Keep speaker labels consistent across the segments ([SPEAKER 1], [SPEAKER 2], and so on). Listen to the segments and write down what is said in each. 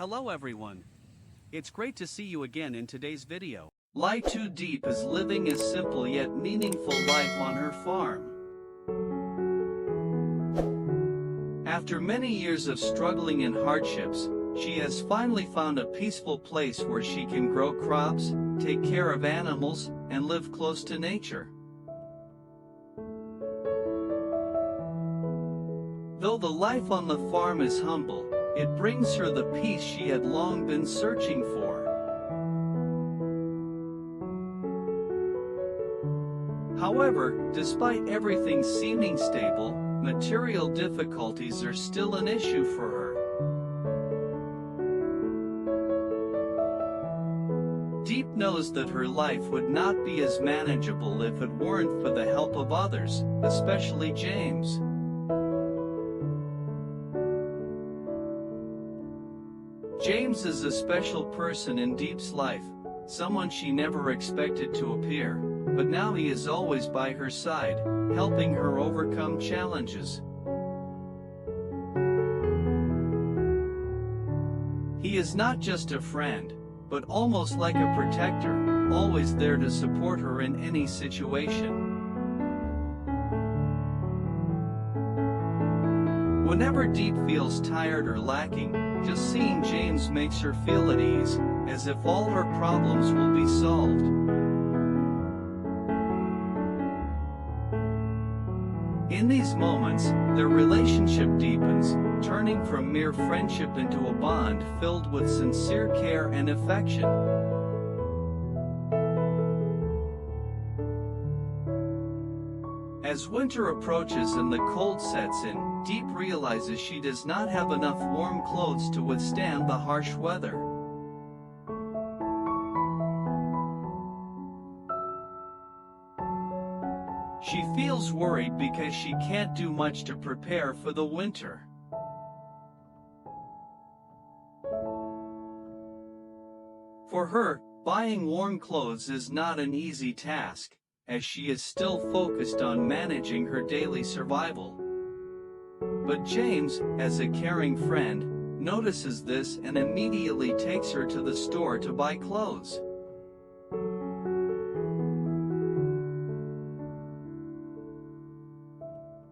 [SPEAKER 1] Hello everyone. It's great to see you again in today's video. LyTuDiep is living a simple yet meaningful life on her farm. After many years of struggling and hardships, she has finally found a peaceful place where she can grow crops, take care of animals, and live close to nature. Though the life on the farm is humble, it brings her the peace she had long been searching for. However, despite everything seeming stable, material difficulties are still an issue for her. Diep knows that her life would not be as manageable if it weren't for the help of others, especially James. James is a special person in Diep's life, someone she never expected to appear, but now he is always by her side, helping her overcome challenges. He is not just a friend, but almost like a protector, always there to support her in any situation. Whenever Diep feels tired or lacking, just seeing James makes her feel at ease, as if all her problems will be solved. In these moments, their relationship deepens, turning from mere friendship into a bond filled with sincere care and affection. As winter approaches and the cold sets in, Diep realizes she does not have enough warm clothes to withstand the harsh weather. She feels worried because she can't do much to prepare for the winter. For her, buying warm clothes is not an easy task, as she is still focused on managing her daily survival. But James, as a caring friend, notices this and immediately takes her to the store to buy clothes.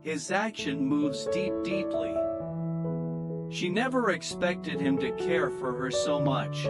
[SPEAKER 1] His action moves Diep deeply. She never expected him to care for her so much.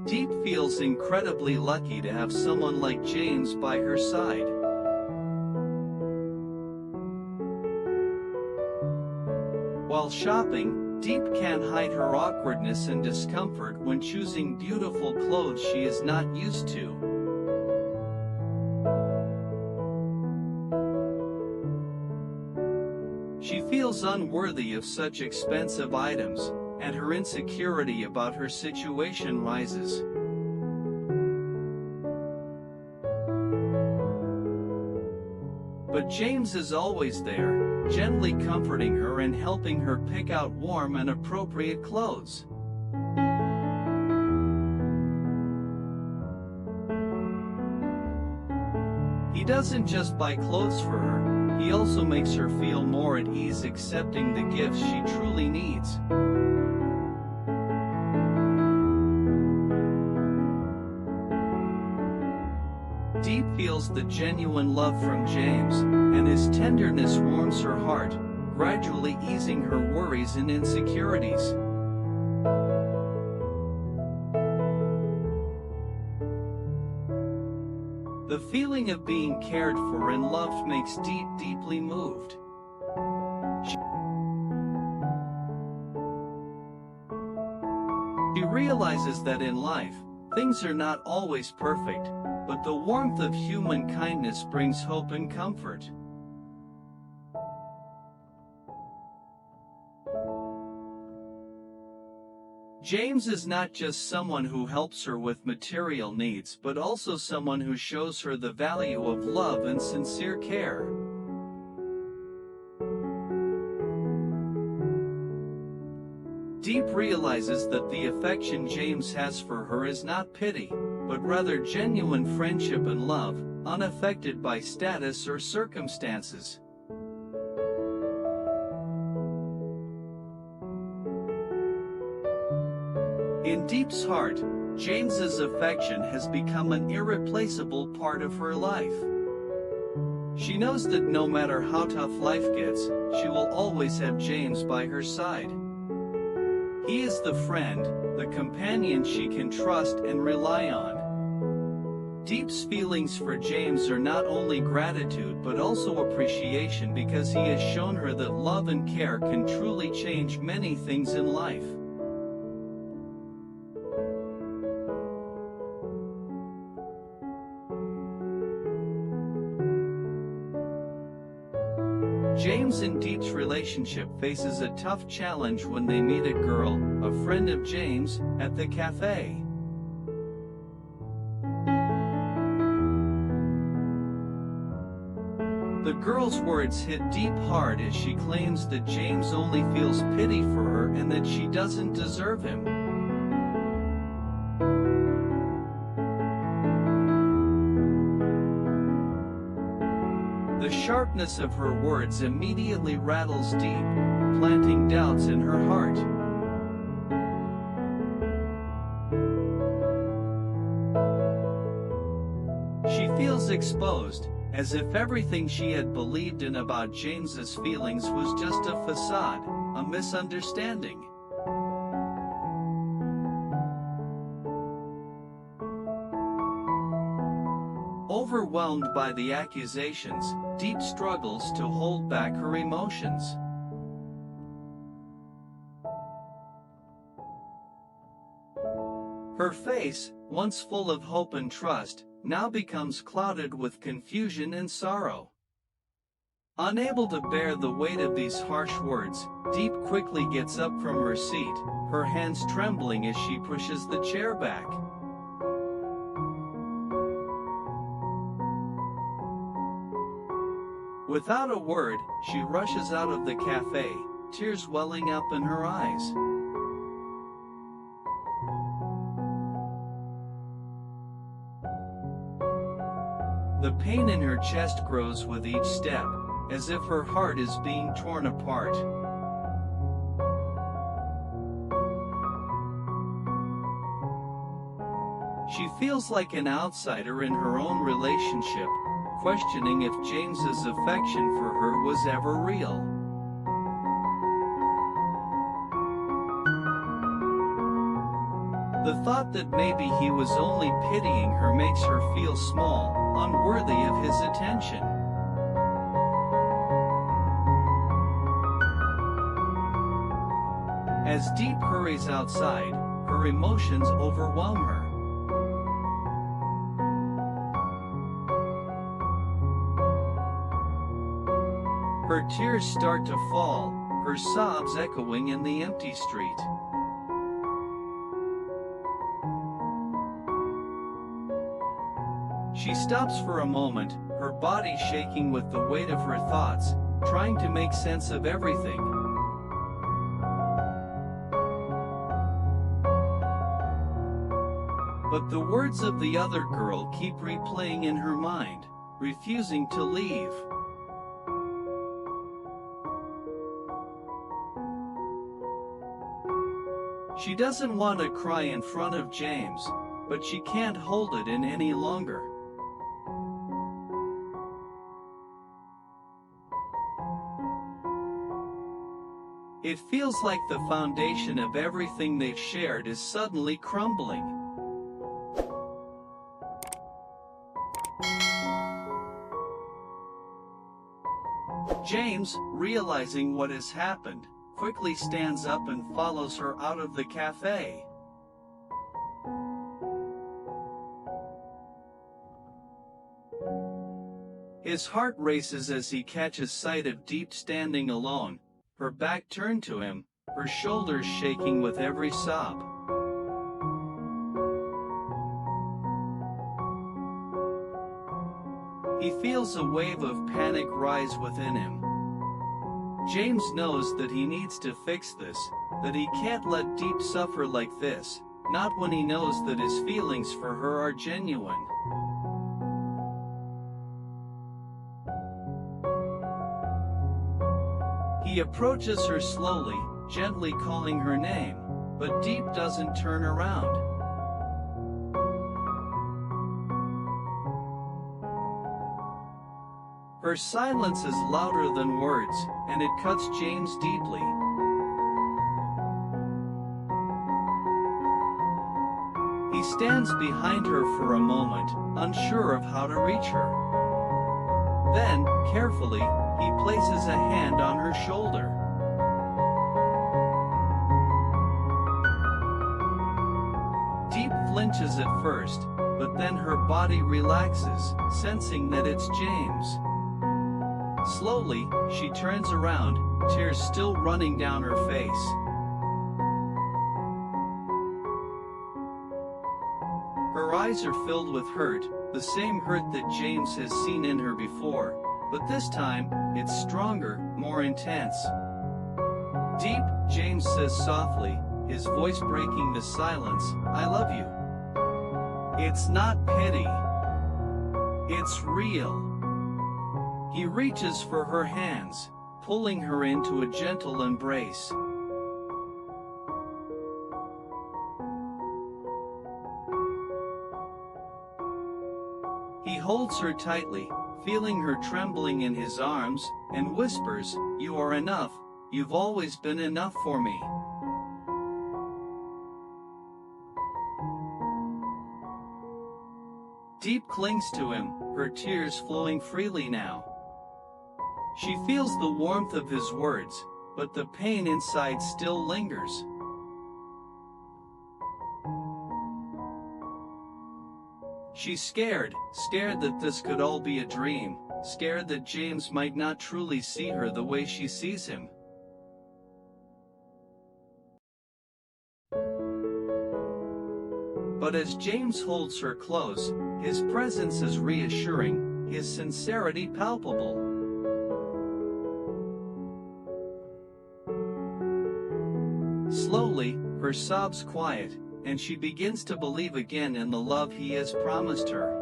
[SPEAKER 1] Diep feels incredibly lucky to have someone like James by her side. While shopping, Diep can't hide her awkwardness and discomfort when choosing beautiful clothes she is not used to. She feels unworthy of such expensive items, and her insecurity about her situation rises. But James is always there, gently comforting her and helping her pick out warm and appropriate clothes. He doesn't just buy clothes for her, he also makes her feel more at ease accepting the gifts she truly needs. Diep feels the genuine love from James, and his tenderness warms her heart, gradually easing her worries and insecurities. The feeling of being cared for and loved makes Diep deeply moved. She realizes that in life, things are not always perfect, but the warmth of human kindness brings hope and comfort. James is not just someone who helps her with material needs, but also someone who shows her the value of love and sincere care. Diep realizes that the affection James has for her is not pity, but rather genuine friendship and love, unaffected by status or circumstances. In Diep's heart, James's affection has become an irreplaceable part of her life. She knows that no matter how tough life gets, she will always have James by her side. He is the friend, the companion she can trust and rely on. Diep's feelings for James are not only gratitude but also appreciation, because he has shown her that love and care can truly change many things in life. James and Diep's relationship faces a tough challenge when they meet a girl, a friend of James, at the cafe. The girl's words hit Diep hard as she claims that James only feels pity for her and that she doesn't deserve him. The sharpness of her words immediately rattles Diep, planting doubts in her heart. She feels exposed, as if everything she had believed in about James's feelings was just a facade, a misunderstanding. Overwhelmed by the accusations, Diep struggles to hold back her emotions. Her face, once full of hope and trust, now becomes clouded with confusion and sorrow. Unable to bear the weight of these harsh words, Diep quickly gets up from her seat, her hands trembling as she pushes the chair back. Without a word, she rushes out of the cafe, tears welling up in her eyes. The pain in her chest grows with each step, as if her heart is being torn apart. She feels like an outsider in her own relationship, questioning if James's affection for her was ever real. The thought that maybe he was only pitying her makes her feel small, unworthy of his attention. As Diep hurries outside, her emotions overwhelm her. Her tears start to fall, her sobs echoing in the empty street. She stops for a moment, her body shaking with the weight of her thoughts, trying to make sense of everything. But the words of the other girl keep replaying in her mind, refusing to leave. She doesn't want to cry in front of James, but she can't hold it in any longer. It feels like the foundation of everything they've shared is suddenly crumbling. James, realizing what has happened, quickly stands up and follows her out of the cafe. His heart races as he catches sight of Diep standing alone, her back turned to him, her shoulders shaking with every sob. He feels a wave of panic rise within him. James knows that he needs to fix this, that he can't let Diep suffer like this, not when he knows that his feelings for her are genuine. He approaches her slowly, gently calling her name, but Diep doesn't turn around. Her silence is louder than words, and it cuts James deeply. He stands behind her for a moment, unsure of how to reach her. Then, carefully, he places a hand on her shoulder. Diep flinches at first, but then her body relaxes, sensing that it's James. Slowly, she turns around, tears still running down her face. Her eyes are filled with hurt, the same hurt that James has seen in her before, but this time, it's stronger, more intense. Diep, James says softly, his voice breaking the silence, I love you. It's not pity. It's real. He reaches for her hands, pulling her into a gentle embrace. He holds her tightly, feeling her trembling in his arms, and whispers, You are enough, you've always been enough for me. Diep clings to him, her tears flowing freely now. She feels the warmth of his words, but the pain inside still lingers. She's scared that this could all be a dream, scared that James might not truly see her the way she sees him. But as James holds her close, his presence is reassuring, his sincerity palpable. Slowly, her sobs quiet, and she begins to believe again in the love he has promised her.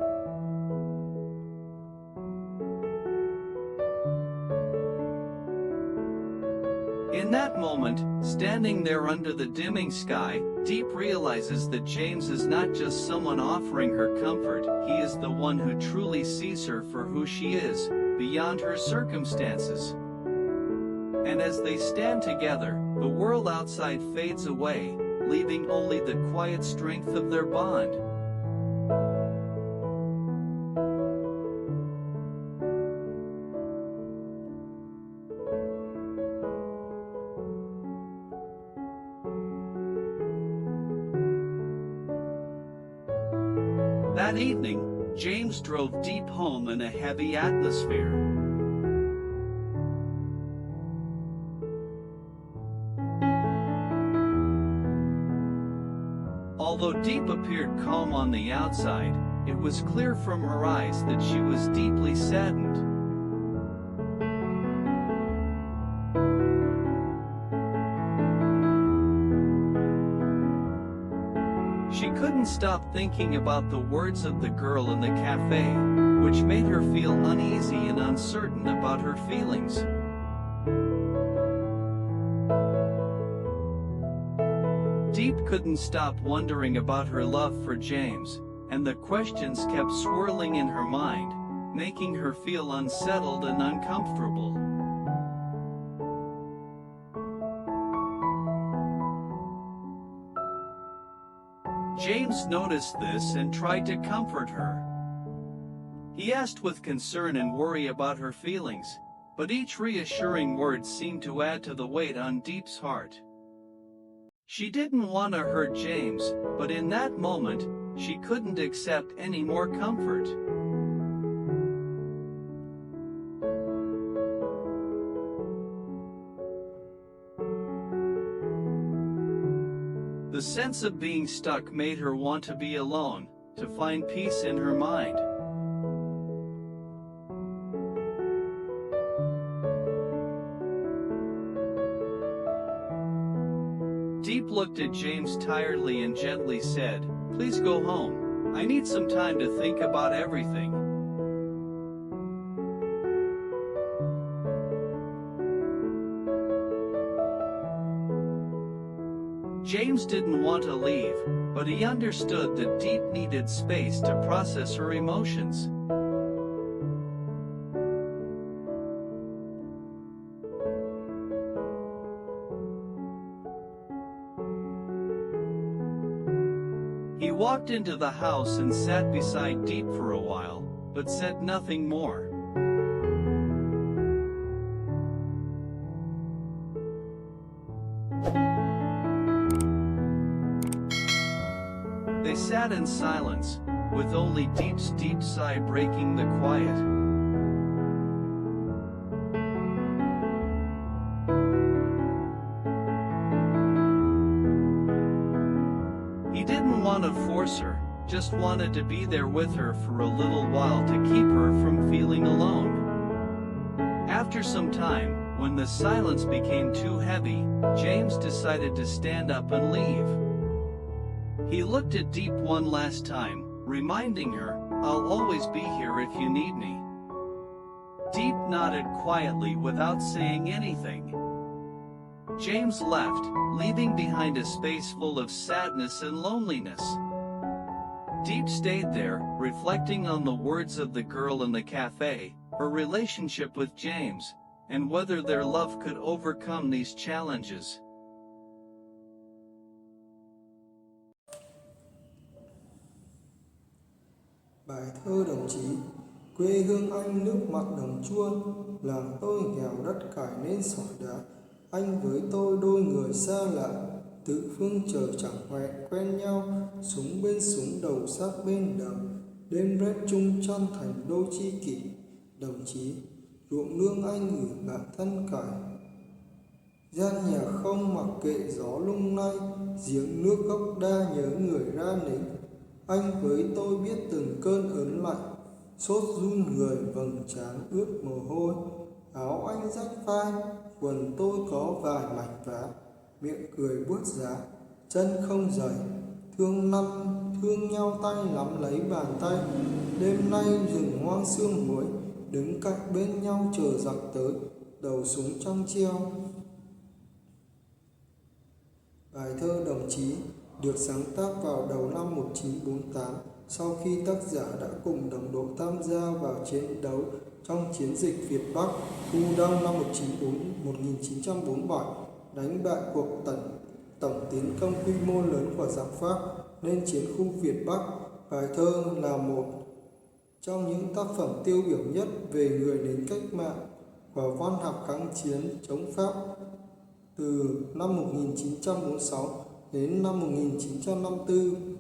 [SPEAKER 1] In that moment, standing there under the dimming sky, Diep realizes that James is not just someone offering her comfort, he is the one who truly sees her for who she is, beyond her circumstances. And as they stand together, the world outside fades away, leaving only the quiet strength of their bond. That evening, James drove Diep home in a heavy atmosphere. Although Diep appeared calm on the outside, it was clear from her eyes that she was deeply saddened. She couldn't stop thinking about the words of the girl in the cafe, which made her feel uneasy and uncertain about her feelings. Diep couldn't stop wondering about her love for James, and the questions kept swirling in her mind, making her feel unsettled and uncomfortable. James noticed this and tried to comfort her. He asked with concern and worry about her feelings, but each reassuring word seemed to add to the weight on Diep's heart. She didn't want to hurt James, but in that moment, she couldn't accept any more comfort. The sense of being stuck made her want to be alone, to find peace in her mind. Diep looked at James tiredly and gently said, "Please go home. I need some time to think about everything." James didn't want to leave, but he understood that Diep needed space to process her emotions. He walked into the house and sat beside Diep for a while, but said nothing more. They sat in silence, with only Diep's deep sigh breaking the quiet. He didn't want to force her, just wanted to be there with her for a little while to keep her from feeling alone. After some time, when the silence became too heavy, James decided to stand up and leave. He looked at Diep one last time, reminding her, "I'll always be here if you need me." Diep nodded quietly without saying anything. James left, leaving behind a space full of sadness and loneliness. Diep stayed there, reflecting on the words of the girl in the cafe, her relationship with James, and whether their love could overcome these challenges.
[SPEAKER 2] Bài thơ đồng chí. Quê hương anh nước mặn đồng chua, làng tôi nghèo đất cải nên sỏi đá. Anh với tôi đôi người xa lạ, tự phương trời chẳng hẹn quen nhau. Súng bên súng đầu sát bên đầu, đêm rét chung chăn thành đôi chi kỷ. Đồng chí, ruộng nương anh gửi bạn thân cải. Gian nhà không mặc kệ gió lung lay, giếng nước gốc đa nhớ người ra nính. Anh với tôi biết từng cơn ớn lạnh, sốt run người vầng trán ướt mồ hôi. Áo anh rách vai, quần tôi có vài mảnh vá, miệng cười buốt giá, chân không giày. Thương nhau tay nắm lấy bàn tay, đêm nay rừng hoang sương muối, đứng cạnh bên nhau chờ giặc tới, đầu súng trong treo. Bài thơ đồng chí được sáng tác vào đầu năm 1948, sau khi tác giả đã cùng đồng đội tham gia vào chiến đấu trong chiến dịch Việt Bắc Thu Đông năm 1947, đánh bại cuộc tổng tiến công quy mô lớn của giặc Pháp lên chiến khu Việt Bắc. Bài thơ là một trong những tác phẩm tiêu biểu nhất về người lính cách mạng và văn học kháng chiến chống Pháp từ năm 1946 đến năm 1954.